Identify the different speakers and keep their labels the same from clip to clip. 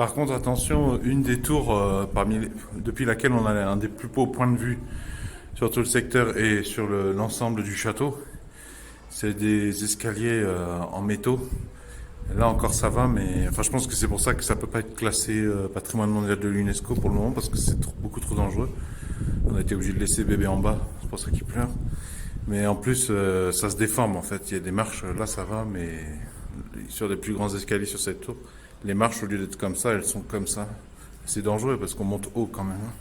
Speaker 1: Par contre, attention, une des tours depuis laquelle on a un des plus beaux points de vue sur tout le secteur et sur l'ensemble du château, c'est des escaliers en métaux. Là encore ça va, mais enfin je pense que c'est pour ça que ça peut pas être classé patrimoine mondial de l'UNESCO pour le moment parce que c'est beaucoup trop dangereux. On a été obligé de laisser bébé en bas, c'est pour ça qu'il pleure. Mais en plus ça se déforme en fait. Il y a des marches, là ça va, mais sur des plus grands escaliers sur cette tour, les marches au lieu d'être comme ça, elles sont comme ça. C'est dangereux parce qu'on monte haut quand même, hein.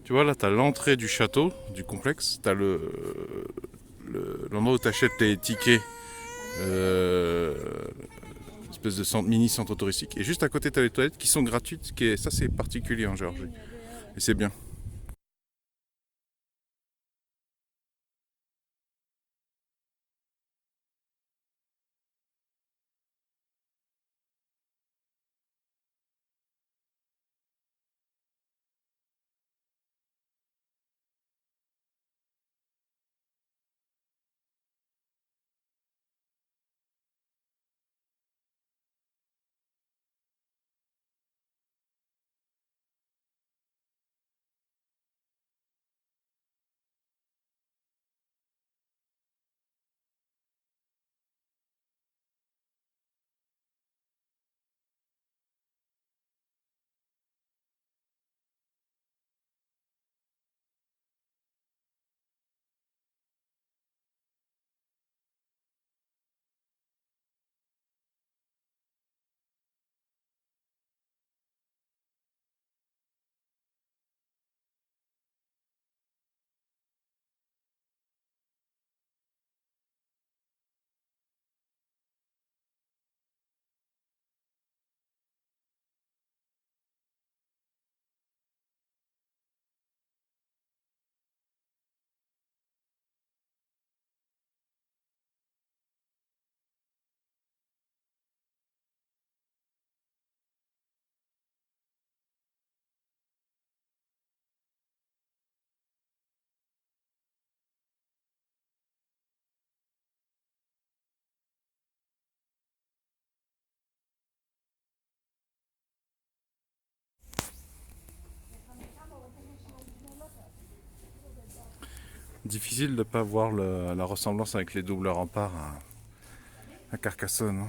Speaker 1: Tu vois là, t'as l'entrée du château, du complexe, t'as l'endroit où t'achètes tes tickets, euh, espèce de mini centre touristique. Et juste à côté, t'as les toilettes qui sont gratuites, ça c'est particulier en Géorgie. Et c'est bien. Difficile de ne pas voir la ressemblance avec les doubles remparts à Carcassonne, hein.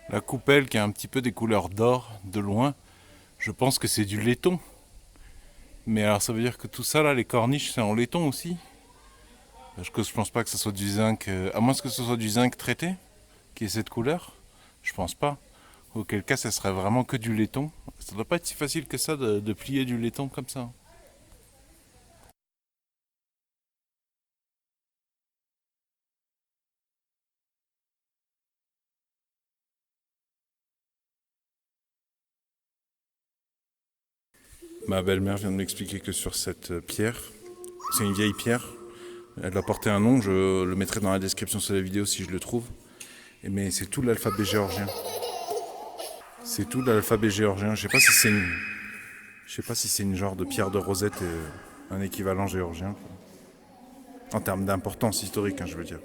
Speaker 1: La coupelle qui a un petit peu des couleurs d'or de loin, je pense que c'est du laiton. Mais alors ça veut dire que tout ça là, les corniches, c'est en laiton aussi. Je pense pas que ce soit du zinc, à moins que ce soit du zinc traité, qui ait cette couleur. Je pense pas. Auquel cas, ça serait vraiment que du laiton. Ça doit pas être si facile que ça de plier du laiton comme ça. Ma belle-mère vient de m'expliquer que sur cette pierre, c'est une vieille pierre, elle doit porter un nom, je le mettrai dans la description sur la vidéo si je le trouve. Mais c'est tout l'alphabet géorgien. C'est tout l'alphabet géorgien. Je sais pas si c'est une genre de pierre de Rosette, un équivalent géorgien. En termes d'importance historique, hein, je veux dire.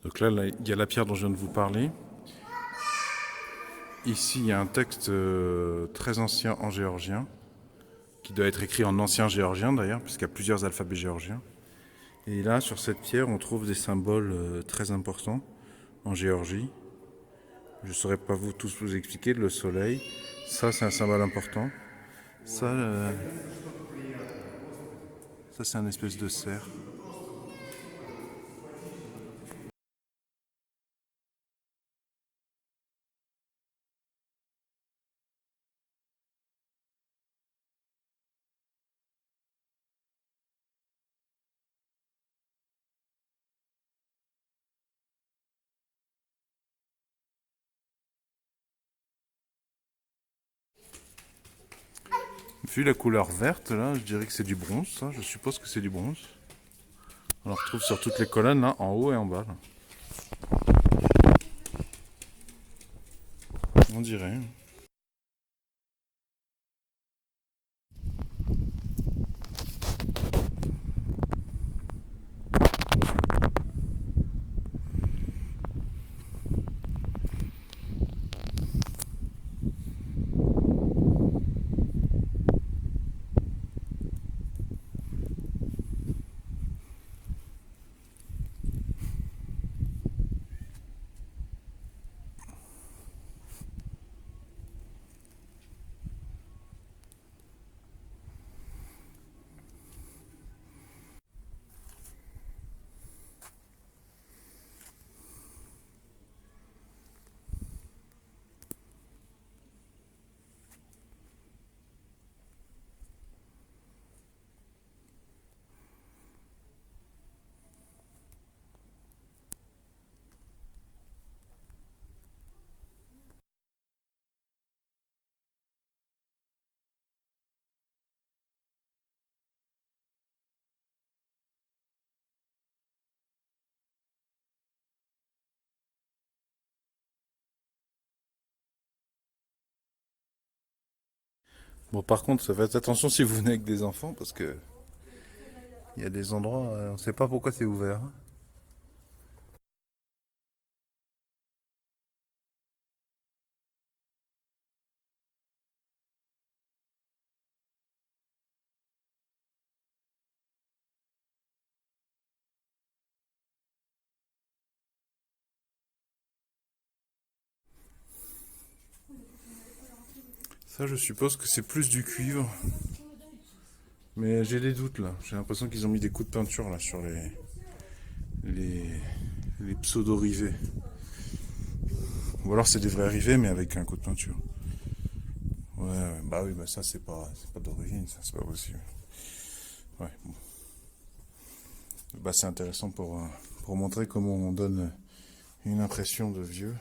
Speaker 1: Donc là, il y a la pierre dont je viens de vous parler. Ici, il y a un texte très ancien en géorgien, qui doit être écrit en ancien géorgien d'ailleurs, puisqu'il y a plusieurs alphabets géorgiens. Et là, sur cette pierre, on trouve des symboles très importants en Géorgie. Je ne saurais pas tous vous expliquer. Le soleil, ça c'est un symbole important. Ça, ça c'est un espèce de cerf. Vu la couleur verte, là, je dirais que c'est du bronze, ça. Je suppose que c'est du bronze. On le retrouve sur toutes les colonnes, là, en haut et en bas. Là. On dirait. Bon, par contre, faites attention si vous venez avec des enfants, parce que il y a des endroits, on ne sait pas pourquoi c'est ouvert. Ça, je suppose que c'est plus du cuivre. Mais j'ai des doutes là. J'ai l'impression qu'ils ont mis des coups de peinture là sur les, les pseudo-rivets. Ou alors c'est des vrais rivets mais avec un coup de peinture. Ouais, bah oui, bah ça c'est pas d'origine, ça c'est pas possible. Ouais, bon. Bah c'est intéressant pour montrer comment on donne une impression de vieux.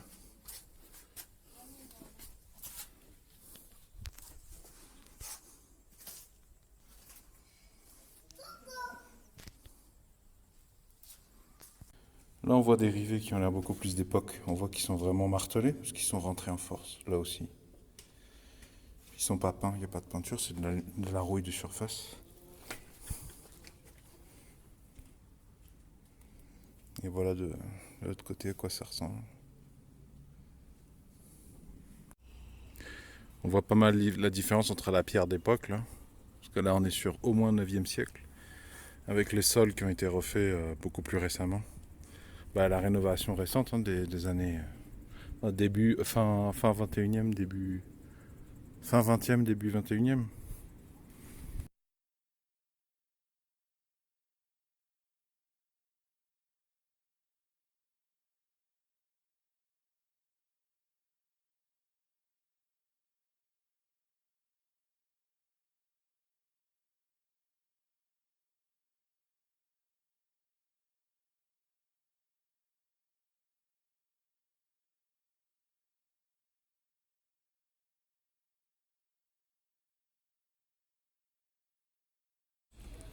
Speaker 1: Là, on voit des rivets qui ont l'air beaucoup plus d'époque. On voit qu'ils sont vraiment martelés, parce qu'ils sont rentrés en force, là aussi. Ils sont pas peints, il n'y a pas de peinture, c'est de la rouille de surface. Et voilà de l'autre côté à quoi ça ressemble. On voit pas mal la différence entre la pierre d'époque, là. Parce que là, on est sur au moins 9e siècle. Avec les sols qui ont été refaits beaucoup plus récemment. La rénovation récente des années début, fin 21e, fin 20e, début 21e.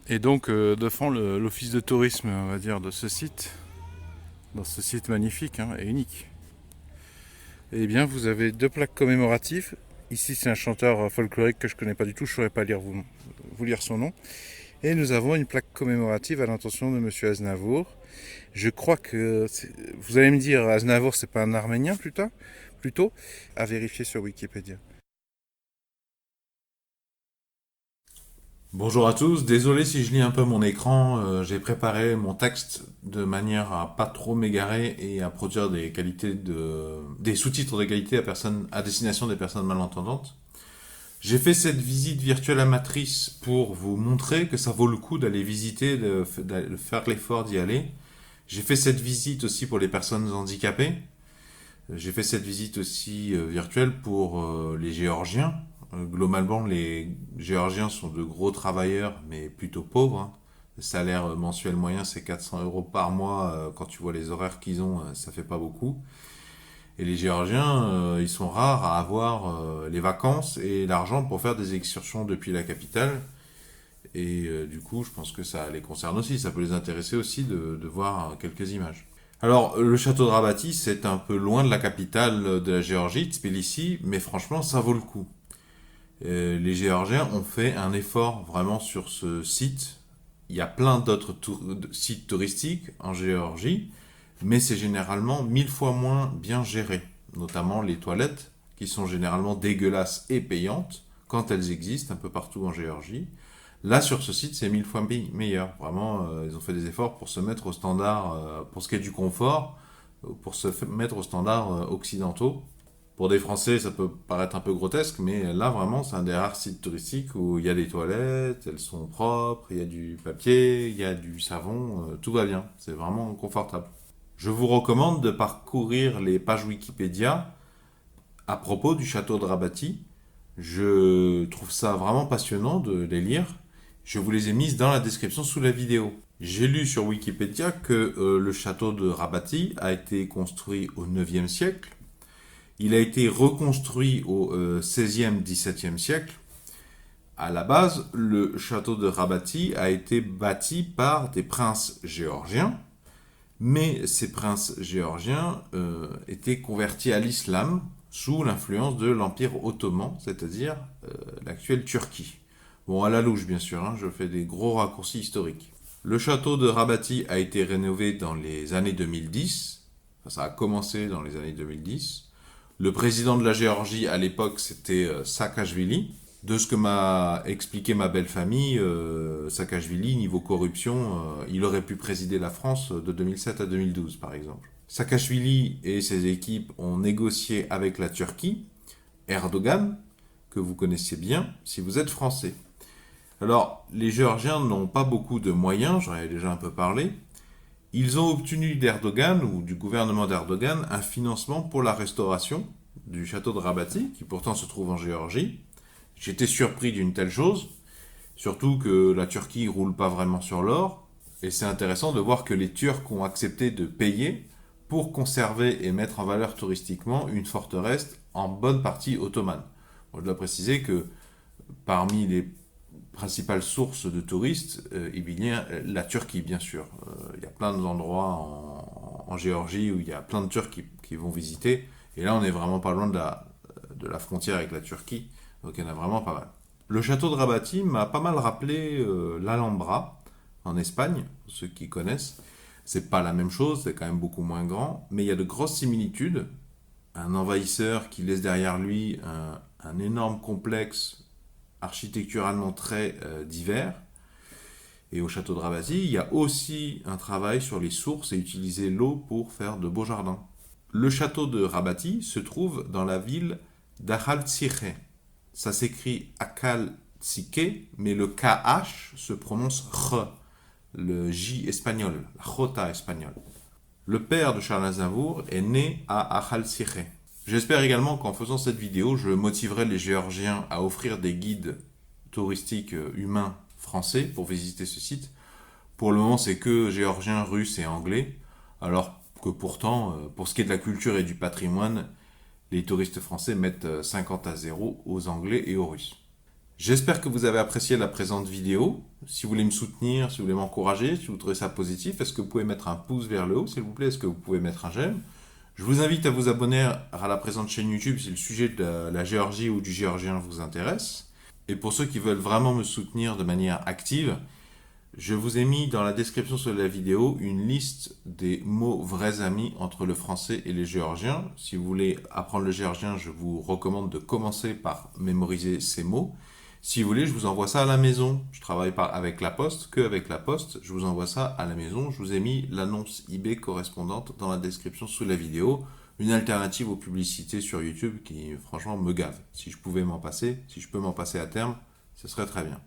Speaker 1: Et donc, devant l'office de tourisme, on va dire, de ce site, dans ce site magnifique et unique, eh bien, vous avez 2 plaques commémoratives. Ici, c'est un chanteur folklorique que je ne connais pas du tout, je ne saurais pas vous lire son nom. Et nous avons une plaque commémorative à l'intention de Monsieur Aznavour. Je crois que, vous allez me dire, Aznavour, c'est pas un Arménien plutôt, à vérifier sur Wikipédia.
Speaker 2: Bonjour à tous, désolé si je lis un peu mon écran, j'ai préparé mon texte de manière à pas trop m'égarer et à produire des sous-titres de qualité à destination des personnes malentendantes. J'ai fait cette visite virtuelle amatrice pour vous montrer que ça vaut le coup d'aller visiter, de faire l'effort d'y aller. J'ai fait cette visite aussi pour les personnes handicapées. J'ai fait cette visite aussi virtuelle pour les Géorgiens. Globalement, les Géorgiens sont de gros travailleurs, mais plutôt pauvres. Le salaire mensuel moyen, c'est 400 € par mois. Quand tu vois les horaires qu'ils ont, ça fait pas beaucoup. Et les Géorgiens, ils sont rares à avoir les vacances et l'argent pour faire des excursions depuis la capitale. Et du coup, je pense que ça les concerne aussi. Ça peut les intéresser aussi de voir quelques images. Alors, le château de Rabati, c'est un peu loin de la capitale de la Géorgie, Tbilissi, mais franchement, ça vaut le coup. Les Géorgiens ont fait un effort vraiment sur ce site. Il y a plein d'autres sites touristiques en Géorgie, mais c'est généralement 1000 fois moins bien géré. Notamment les toilettes, qui sont généralement dégueulasses et payantes, quand elles existent un peu partout en Géorgie. Là, sur ce site, c'est 1000 fois meilleur. Vraiment, ils ont fait des efforts pour se mettre au standard, pour ce qui est du confort, pour mettre aux standards occidentaux. Pour des Français, ça peut paraître un peu grotesque, mais là, vraiment, c'est un des rares sites touristiques où il y a des toilettes, elles sont propres, il y a du papier, il y a du savon, tout va bien. C'est vraiment confortable. Je vous recommande de parcourir les pages Wikipédia à propos du château de Rabati. Je trouve ça vraiment passionnant de les lire. Je vous les ai mises dans la description sous la vidéo. J'ai lu sur Wikipédia que le château de Rabati a été construit au 9e siècle. Il a été reconstruit au 16e, 17e siècle. À la base, le château de Rabati a été bâti par des princes géorgiens, mais ces princes géorgiens étaient convertis à l'islam sous l'influence de l'Empire ottoman, c'est-à-dire l'actuelle Turquie. Bon, à la louche, bien sûr, je fais des gros raccourcis historiques. Le château de Rabati a été rénové dans les années 2010. Enfin, ça a commencé dans les années 2010. Le président de la Géorgie à l'époque, c'était Saakashvili. De ce que m'a expliqué ma belle famille, Saakashvili, niveau corruption, il aurait pu présider la France de 2007 à 2012, par exemple. Saakashvili et ses équipes ont négocié avec la Turquie, Erdogan, que vous connaissez bien si vous êtes français. Alors, les Géorgiens n'ont pas beaucoup de moyens, j'en ai déjà un peu parlé. Ils ont obtenu d'Erdogan, ou du gouvernement d'Erdogan, un financement pour la restauration du château de Rabati, qui pourtant se trouve en Géorgie. J'étais surpris d'une telle chose, surtout que la Turquie roule pas vraiment sur l'or, et c'est intéressant de voir que les Turcs ont accepté de payer pour conserver et mettre en valeur touristiquement une forteresse en bonne partie ottomane. Bon, je dois préciser que parmi les principales sources de touristes, il y a la Turquie, bien sûr. Il y a plein d'endroits en Géorgie où il y a plein de Turcs qui vont visiter. Et là, on est vraiment pas loin de la frontière avec la Turquie. Donc, il y en a vraiment pas mal. Le château de Rabati m'a pas mal rappelé l'Alhambra en Espagne, pour ceux qui connaissent. C'est pas la même chose, c'est quand même beaucoup moins grand, mais il y a de grosses similitudes. Un envahisseur qui laisse derrière lui un énorme complexe architecturalement très divers. Et au château de Rabati, il y a aussi un travail sur les sources et utiliser l'eau pour faire de beaux jardins. Le château de Rabati se trouve dans la ville d'Akhaltsikhe. Ça s'écrit Akhaltsikhe, mais le KH se prononce R, le J espagnol, la Jota espagnole. Le père de Charles Aznavour est né à Akhaltsikhe. J'espère également qu'en faisant cette vidéo, je motiverai les Géorgiens à offrir des guides touristiques humains français pour visiter ce site. Pour le moment, c'est que géorgien, russe et anglais, alors que pourtant, pour ce qui est de la culture et du patrimoine, les touristes français mettent 50-0 aux Anglais et aux Russes. J'espère que vous avez apprécié la présente vidéo. Si vous voulez me soutenir, si vous voulez m'encourager, si vous trouvez ça positif, est-ce que vous pouvez mettre un pouce vers le haut, s'il vous plaît? Est-ce que vous pouvez mettre un j'aime? Je vous invite à vous abonner à la présente chaîne YouTube si le sujet de la Géorgie ou du géorgien vous intéresse. Et pour ceux qui veulent vraiment me soutenir de manière active, je vous ai mis dans la description sous la vidéo une liste des mots vrais amis entre le français et les géorgiens. Si vous voulez apprendre le géorgien, je vous recommande de commencer par mémoriser ces mots. Si vous voulez, je vous envoie ça à la maison. Je travaille pas avec la poste, que avec la poste. Je vous envoie ça à la maison. Je vous ai mis l'annonce eBay correspondante dans la description sous la vidéo. Une alternative aux publicités sur YouTube qui, franchement, me gave. Si je pouvais m'en passer, si je peux m'en passer à terme, ce serait très bien.